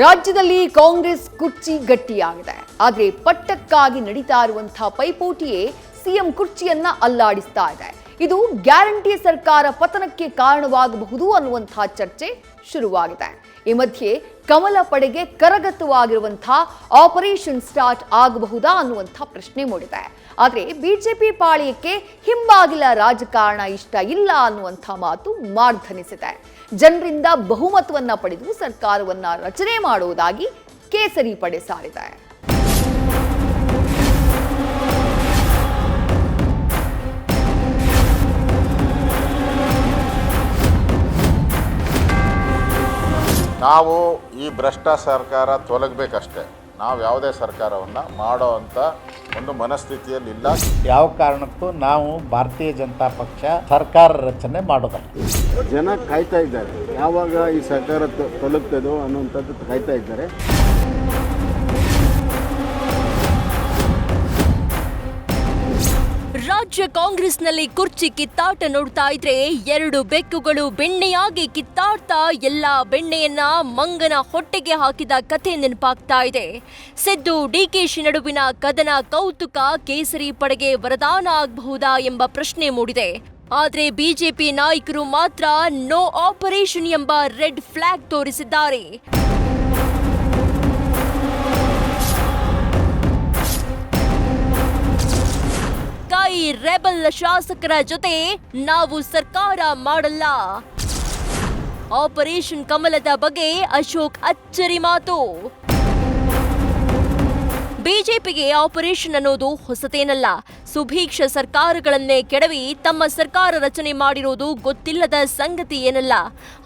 ರಾಜ್ಯದಲ್ಲಿ ಕಾಂಗ್ರೆಸ್ ಕುರ್ಚಿ ಗಟ್ಟಿಯಾಗಿದೆ. ಆದರೆ ಪಟ್ಟಕ್ಕಾಗಿ ನಡೀತಾ ಇರುವಂತಹ ಪೈಪೋಟಿಯೇ ಸಿಎಂ ಕುರ್ಚಿಯನ್ನ ಅಲ್ಲಾಡಿಸ್ತಾ ಇದೆ. ಇದು ಗ್ಯಾರಂಟಿ ಸರ್ಕಾರ ಪತನಕ್ಕೆ ಕಾರಣವಾಗಬಹುದು ಅನ್ನುವಂತಹ ಚರ್ಚೆ ಶುರುವಾಗಿದೆ. ಈ ಮಧ್ಯೆ ಕಮಲ ಪಡೆಗೆ ಕರಗತವಾಗಿರುವಂತಹ ಆಪರೇಷನ್ ಸ್ಟಾರ್ಟ್ ಆಗಬಹುದಾ ಅನ್ನುವಂತಹ ಪ್ರಶ್ನೆ ಮೂಡಿದೆ. ಆದರೆ ಬಿಜೆಪಿ ಪಾಳ್ಯಕ್ಕೆ ಹಿಂಬಾಗಿಲ ರಾಜಕಾರಣ ಇಷ್ಟ ಇಲ್ಲ ಅನ್ನುವಂಥ ಮಾತು ಮಾರ್ಧನಿಸಿದೆ. ಜನರಿಂದ ಬಹುಮತವನ್ನ ಪಡೆದು ಸರ್ಕಾರವನ್ನ ರಚನೆ ಮಾಡುವುದಾಗಿ ಕೇಸರಿ ಪಡೆ ಸಾರಿದೆ. ನಾವು ಈ ಭ್ರಷ್ಟ ಸರ್ಕಾರ ತೊಲಗಬೇಕಷ್ಟೇ. ನಾವು ಯಾವುದೇ ಸರ್ಕಾರವನ್ನು ಮಾಡೋ ಅಂಥ ಒಂದು ಮನಸ್ಥಿತಿಯಲ್ಲಿಲ್ಲ. ಯಾವ ಕಾರಣಕ್ಕೂ ನಾವು ಭಾರತೀಯ ಜನತಾ ಪಕ್ಷ ಸರ್ಕಾರ ರಚನೆ ಮಾಡೋದಲ್ಲ. ಜನ ಕಾಯ್ತಾ ಇದ್ದಾರೆ, ಯಾವಾಗ ಈ ಸರ್ಕಾರ ತೊಲಗ್ತದೋ ಅನ್ನುವಂಥದ್ದು ಕಾಯ್ತಾ ಇದ್ದಾರೆ. ರಾಜ್ಯ ಕಾಂಗ್ರೆಸ್ನಲ್ಲಿ ಕುರ್ಚಿ ಕಿತ್ತಾಟ ನೋಡ್ತಾ ಇದ್ರೆ ಎರಡು ಬೆಕ್ಕುಗಳು ಬೆಣ್ಣೆಯಾಗಿ ಕಿತ್ತಾಡ್ತಾ ಎಲ್ಲಾ ಬೆಣ್ಣೆಯನ್ನ ಮಂಗನ ಹೊಟ್ಟೆಗೆ ಹಾಕಿದ ಕಥೆ ನೆನಪಾಗ್ತಾ ಇದೆ. ಸಿದ್ದು ಡಿಕೆಶಿ ನಡುವಿನ ಕದನ ಕೌತುಕ ಕೇಸರಿ ಪಡೆಗೆ ವರದಾನ ಆಗಬಹುದಾ ಎಂಬ ಪ್ರಶ್ನೆ ಮೂಡಿದೆ. ಆದ್ರೆ ಬಿಜೆಪಿ ನಾಯಕರು ಮಾತ್ರ ನೋ ಆಪರೇಷನ್ ಎಂಬ ರೆಡ್ ಫ್ಲಾಗ್ ತೋರಿಸಿದ್ದಾರೆ. ಕೈ ರೆಬಲ್ ಶಾಸಕರ ಜೊತೆ ನಾವು ಸರ್ಕಾರ ಮಾಡಲ್ಲ. ಆಪರೇಷನ್ ಕಮಲದ ಬಗ್ಗೆ ಅಶೋಕ್ ಅಚ್ಚರಿ ಮಾತು. ಬಿಜೆಪಿಗೆ ಆಪರೇಷನ್ ಅನ್ನೋದು ಹೊಸತೇನಲ್ಲ. ಸುಭೀಕ್ಷ ಸರ್ಕಾರಗಳನ್ನೇ ಕೆಡವಿ ತಮ್ಮ ಸರ್ಕಾರ ರಚನೆ ಮಾಡಿರೋದು ಗೊತ್ತಿಲ್ಲದ ಸಂಗತಿ ಏನಲ್ಲ.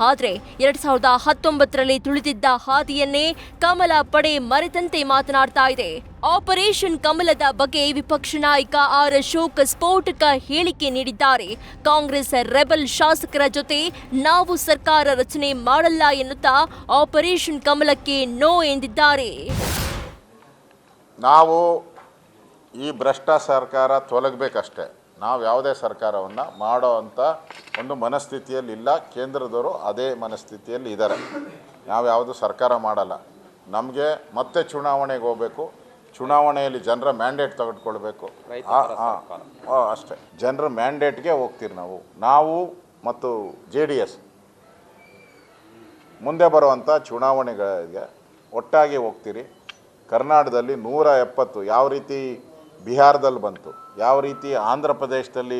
ಆದ್ರೆ 2019ರಲ್ಲಿ ತುಳಿದಿದ್ದ ಹಾದಿಯನ್ನೇ ಕಮಲ ಪಡೆ ಮರೆತಂತೆ ಮಾತನಾಡ್ತಾ ಇದೆ. ಆಪರೇಷನ್ ಕಮಲದ ಬಗ್ಗೆ ವಿಪಕ್ಷ ನಾಯಕ ಆರ್ ಅಶೋಕ್ ಸ್ಫೋಟಕ ಹೇಳಿಕೆ ನೀಡಿದ್ದಾರೆ. ಕಾಂಗ್ರೆಸ್ ರೆಬಲ್ ಶಾಸಕರ ಜೊತೆ ನಾವು ಸರ್ಕಾರ ರಚನೆ ಮಾಡಲ್ಲ ಎನ್ನುತ್ತಾ ಆಪರೇಷನ್ ಕಮಲಕ್ಕೆ ನೋ ಎಂದಿದ್ದಾರೆ. ನಾವು ಈ ಭ್ರಷ್ಟ ಸರ್ಕಾರ ತೊಲಗಬೇಕಷ್ಟೇ. ನಾವು ಯಾವುದೇ ಸರ್ಕಾರವನ್ನು ಮಾಡೋ ಅಂಥ ಒಂದು ಮನಸ್ಥಿತಿಯಲ್ಲಿಲ್ಲ. ಕೇಂದ್ರದವರು ಅದೇ ಮನಸ್ಥಿತಿಯಲ್ಲಿ ಇದ್ದಾರೆ. ನಾವು ಯಾವುದು ಸರ್ಕಾರ ಮಾಡಲ್ಲ. ನಮಗೆ ಮತ್ತೆ ಚುನಾವಣೆಗೆ ಹೋಗಬೇಕು. ಚುನಾವಣೆಯಲ್ಲಿ ಜನರ ಮ್ಯಾಂಡೇಟ್ ತೆಗೆದುಕೊಳ್ಬೇಕು. ಅಷ್ಟೇ, ಜನರ ಮ್ಯಾಂಡೇಟ್ಗೆ ಹೋಗ್ತೀರಿ ನಾವು ಮತ್ತು JDS ಮುಂದೆ ಬರುವಂಥ ಚುನಾವಣೆಗಳಿಗೆ ಒಟ್ಟಾಗಿ ಹೋಗ್ತೀರಿ. ಕರ್ನಾಟಕದಲ್ಲಿ 170 ಯಾವ ರೀತಿ ಬಿಹಾರದಲ್ಲಿ ಬಂತು, ಯಾವ ರೀತಿ ಆಂಧ್ರ ಪ್ರದೇಶದಲ್ಲಿ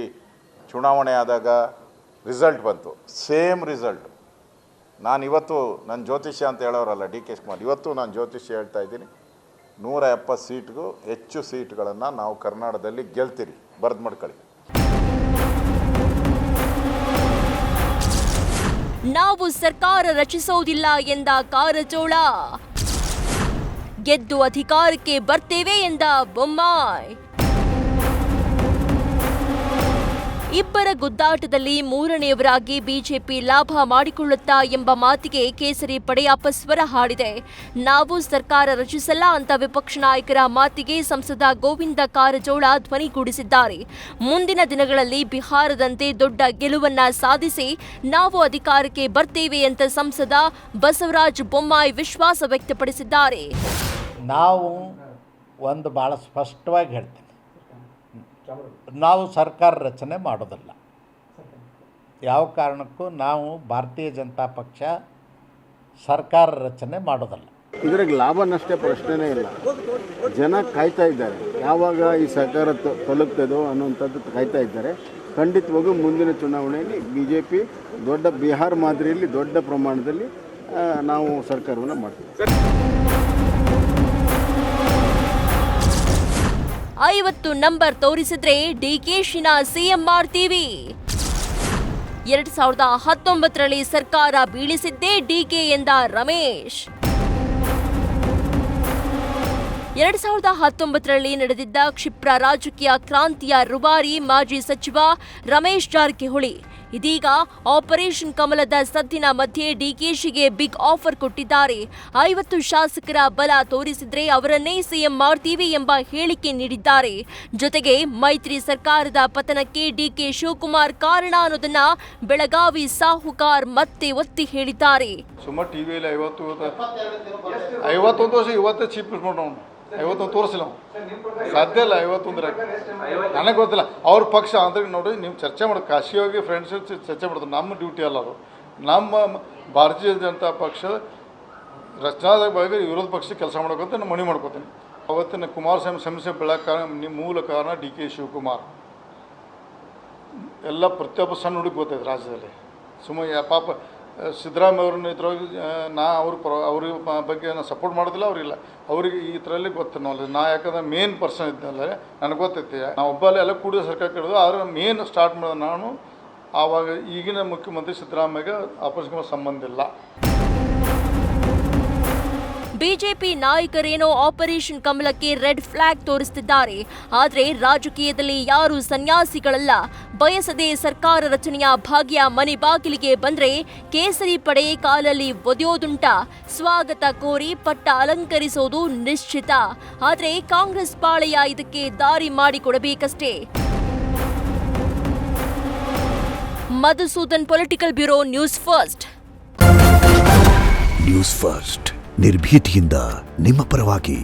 ಚುನಾವಣೆ ಆದಾಗ ರಿಸಲ್ಟ್ ಬಂತು, ಸೇಮ್ ರಿಸಲ್ಟ್. ನಾನಿವತ್ತು ನನ್ನ ಜ್ಯೋತಿಷ್ಯ ಅಂತ ಹೇಳೋರಲ್ಲ DK ಶಿವಕುಮಾರ್, ಇವತ್ತು ನಾನು ಜ್ಯೋತಿಷ್ಯ ಹೇಳ್ತಾ ಇದ್ದೀನಿ. 170 ಸೀಟ್ಗೂ ಹೆಚ್ಚು ಸೀಟ್ಗಳನ್ನು ನಾವು ಕರ್ನಾಟಕದಲ್ಲಿ ಗೆಲ್ತೀರಿ. ಬರೆದು ಮಾಡ್ಕೊಳ್ಳಿ. ನಾವು ಸರ್ಕಾರ ರಚಿಸೋದಿಲ್ಲ ಎಂದ ಕಾರಜೋಳ, ಗೆದ್ದು ಅಧಿಕಾರಕ್ಕೆ ಬರ್ತೇವೆ ಎಂದ ಬೊಮ್ಮಾಯಿ. ಇಬ್ಬರ ಗುದ್ದಾಟದಲ್ಲಿ ಮೂರನೆಯವರಾಗಿ ಬಿಜೆಪಿ ಲಾಭ ಮಾಡಿಕೊಳ್ಳುತ್ತಾ ಎಂಬ ಮಾತಿಗೆ ಕೇಸರಿ ಪಡೆ ಅಪಸ್ವರ ಹಾಡಿದೆ. ನಾವು ಸರ್ಕಾರ ರಚಿಸಲ್ಲ ಅಂತ ವಿಪಕ್ಷ ನಾಯಕರ ಮಾತಿಗೆ ಸಂಸದ ಗೋವಿಂದ ಕಾರಜೋಳ ಧ್ವನಿಗೂಡಿಸಿದ್ದಾರೆ. ಮುಂದಿನ ದಿನಗಳಲ್ಲಿ ಬಿಹಾರದಂತೆ ದೊಡ್ಡ ಗೆಲುವನ್ನ ಸಾಧಿಸಿ ನಾವು ಅಧಿಕಾರಕ್ಕೆ ಬರ್ತೇವೆ ಅಂತ ಸಂಸದ ಬಸವರಾಜ ಬೊಮ್ಮಾಯಿ ವಿಶ್ವಾಸ ವ್ಯಕ್ತಪಡಿಸಿದ್ದಾರೆ. ನಾವು ಒಂದು ಭಾಳ ಸ್ಪಷ್ಟವಾಗಿ ಹೇಳ್ತೀನಿ, ನಾವು ಸರ್ಕಾರ ರಚನೆ ಮಾಡೋದಲ್ಲ. ಯಾವ ಕಾರಣಕ್ಕೂ ನಾವು ಭಾರತೀಯ ಜನತಾ ಪಕ್ಷ ಸರ್ಕಾರ ರಚನೆ ಮಾಡೋದಲ್ಲ. ಇದ್ರಾಗ ಲಾಭ ನಷ್ಟ ಪ್ರಶ್ನೆನೇ ಇಲ್ಲ. ಜನ ಕಾಯ್ತಾ ಇದ್ದಾರೆ, ಯಾವಾಗ ಈ ಸರ್ಕಾರ ತೊಲಗ್ತದೋ ಅನ್ನುವಂಥದ್ದು ಕಾಯ್ತಾ ಇದ್ದಾರೆ. ಖಂಡಿತವಾಗೂ ಮುಂದಿನ ಚುನಾವಣೆಯಲ್ಲಿ BJP ದೊಡ್ಡ ಬಿಹಾರ ಮಾದರಿಯಲ್ಲಿ ದೊಡ್ಡ ಪ್ರಮಾಣದಲ್ಲಿ ನಾವು ಸರ್ಕಾರವನ್ನು ಮಾಡ್ತೀವಿ. 50 ನಂಬರ್ ತೋರಿಸಿದ್ರೆ ಡಿಕೆಶಿನ ಸಿಎಂ ಮಾಡ್ತೀವಿ. 2019ರಲ್ಲಿ ಸರ್ಕಾರ ಬೀಳಿಸಿದ್ದೇ ಡಿಕೆ ಎಂದ ರಮೇಶ್. 2019ರಲ್ಲಿ ನಡೆದಿದ್ದ ಕ್ಷಿಪ್ರ ರಾಜಕೀಯ ಕ್ರಾಂತಿಯ ರೂವಾರಿ ಮಾಜಿ ಸಚಿವ ರಮೇಶ್ ಜಾರಕಿಹೊಳಿ ಇದೀಗ ಆಪರೇಷನ್ ಕಮಲದ ಸದ್ದಿನ ಮಧ್ಯೆ ಡಿಕೆಶಿಗೆ ಬಿಗ್ ಆಫರ್ ಕೊಟ್ಟಿದ್ದಾರೆ. 50 ಶಾಸಕರ ಬಲ ತೋರಿಸಿದ್ರೆ ಅವರನ್ನೇ ಸಿಎಂ ಮಾಡ್ತೀವಿ ಎಂಬ ಹೇಳಿಕೆ ನೀಡಿದ್ದಾರೆ. ಜೊತೆಗೆ ಮೈತ್ರಿ ಸರ್ಕಾರದ ಪತನಕ್ಕೆ ಡಿಕೆ ಶಿವಕುಮಾರ್ ಕಾರಣ ಅನ್ನೋದನ್ನ ಬೆಳಗಾವಿ ಸಾಹುಕಾರ್ ಮತ್ತೆ ಒತ್ತಿ ಹೇಳಿದ್ದಾರೆ. ಸುಮ್ಮ ಟಿವಿಯಲ್ಲಿ 51 ವರ್ಷ ಇವತ್ತೇ ಚೀಫ್ ಮಾಡೋಣ 51 ತೋರಿಸಿಲ್ಲ ಸಾಧ್ಯ ಇಲ್ಲ 51 ನನಗೆ ಗೊತ್ತಿಲ್ಲ ಅವ್ರ ಪಕ್ಷ ಅಂದ್ರೆ ನೋಡಿ ನೀವು ಚರ್ಚೆ ಮಾಡೋದು ಖಾಸಗಿಯಾಗಿ ಫ್ರೆಂಡ್ಸ್ ಚರ್ಚೆ ಮಾಡೋದು ನಮ್ಮ ಡ್ಯೂಟಿ ಅಲ್ಲ ಅದು. ನಮ್ಮ ಭಾರತೀಯ ಜನತಾ ಪಕ್ಷ ರಚನಾದ ಬಗ್ಗೆ ವಿರೋಧ ಪಕ್ಷ ಕೆಲಸ ಮಾಡೋಕ್ಕಂತ ನಾನು ಮನವಿ ಮಾಡ್ಕೋತೀನಿ. ಅವತ್ತಿನ ಕುಮಾರಸ್ವಾಮಿ ಸಮಸ್ಯೆ ಬೆಳಕ ಮೂಲ ಕಾರಣ ಡಿ ಕೆ ಶಿವಕುಮಾರ್. ಎಲ್ಲ ಪ್ರತಿಯೊಬ್ಬ ಸಣ್ಣ ಹುಡುಗಿ ಗೊತ್ತೈತೆ ರಾಜ್ಯದಲ್ಲಿ. ಸುಮ್ಮನೆ ಪಾಪ ಸಿದ್ದರಾಮಯ್ಯ ಅವ್ರನ್ನ ಇದ್ರೊಳಗೆ ಅವ್ರ ಬಗ್ಗೆ ನಾನು ಸಪೋರ್ಟ್ ಮಾಡೋದಿಲ್ಲ, ಅವರಿಲ್ಲ ಅವ್ರಿಗೆ ಈ ಥರಲ್ಲಿ ಗೊತ್ತು ನಾಲೆಜ್. ನಾ ಯಾಕಂದ್ರೆ ಮೇನ್ ಪರ್ಸನ್ ಇದ್ದಲ್ಲ ನನಗೆ ಗೊತ್ತೈತಿ. ನಾವು ಒಬ್ಬಲ್ಲೇ ಎಲ್ಲ ಕೂಡಿದ ಸರ್ಕಾರ ಕೆಡೋದು ಆದರೆ ಮೇನ್ ಸ್ಟಾರ್ಟ್ ಮಾಡೋದು ನಾನು. ಆವಾಗ ಈಗಿನ ಮುಖ್ಯಮಂತ್ರಿ ಸಿದ್ದರಾಮಯ್ಯಗೆ ಆಪರೇಷನ್ ಸಂಬಂಧ ಇಲ್ಲ. ಬಿಜೆಪಿ ನಾಯಕರೇನೋ ಆಪರೇಷನ್ ಕಮಲಕ್ಕೆ ರೆಡ್ ಫ್ಲಾಗ್ ತೋರಿಸುತ್ತಿದ್ದಾರೆ. ಆದರೆ ರಾಜಕೀಯದಲ್ಲಿ ಯಾರು ಸನ್ಯಾಸಿಗಳಲ್ಲ. ಬಯಸದೆ ಸರ್ಕಾರ ರಚನೆಯ ಭಾಗ್ಯ ಮನೆ ಬಾಗಿಲಿಗೆ ಬಂದ್ರೆ ಕೇಸರಿ ಪಡೆ ಕಾಲಲ್ಲಿ ಒದೆಯೋದುಂಟ. ಸ್ವಾಗತ ಕೋರಿ ಪಟ್ಟ ಅಲಂಕರಿಸೋದು ನಿಶ್ಚಿತ. ಆದರೆ ಕಾಂಗ್ರೆಸ್ ಪಾಳೆಯ ಇದಕ್ಕೆ ದಾರಿ ಮಾಡಿಕೊಡಬೇಕಷ್ಟೇ. Madhusudan, political bureau, news first. News first ನಿರ್ಭೀತಿಯಿಂದ ನಿಮ್ಮ ಪರವಾಗಿ.